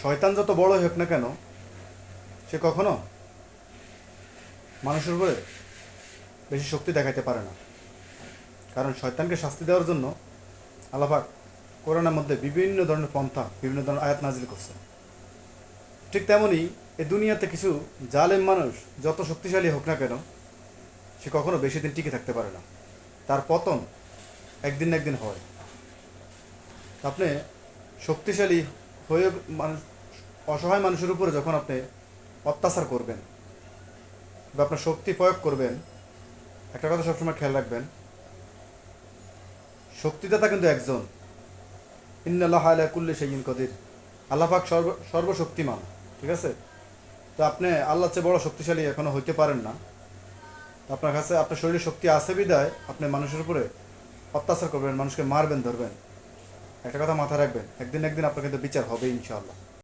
শয়তান যত বড় হোক না কেন, সে কখনো মানুষের উপরে বেশি শক্তি দেখাইতে পারে না। কারণ শয়তানকে শাস্তি দেওয়ার জন্য আল্লাহ পাক কোরআনের মধ্যে বিভিন্ন ধরনের পন্থা, বিভিন্ন ধরনের আয়াত নাজিল করছে। ঠিক তেমনই এই দুনিয়াতে কিছু জালেম মানুষ যত শক্তিশালী হোক না কেন, সে কখনো বেশি দিন টিকে থাকতে পারে না। তার পতন একদিন না একদিন হয়। আপনি শক্তিশালী হয়ে মানুষ, অসহায় মানুষের উপরে যখন আপনি অত্যাচার করবেন বা আপনার শক্তি প্রয়োগ করবেন, একটা কথা সবসময় খেয়াল রাখবেন, শক্তিদাতা কিন্তু একজন। ইন্নাল্লাহা আলা কুল্লি শাইইন কদির। আল্লাহ পাক সর্বশক্তিমান। ঠিক আছে? তো আপনি আল্লাহর চেয়ে বড় শক্তিশালী এখনো হইতে পারেন না। আপনার কাছে আপনার শরীরে শক্তি আছে বিদায় আপনি মানুষের উপরে অত্যাচার করবেন, মানুষকে মারবেন, ধরবেন। একটা কথা মাথায় রাখবেন, একদিন একদিন আপনার কিন্তু বিচার হবে ইনশাআল্লাহ।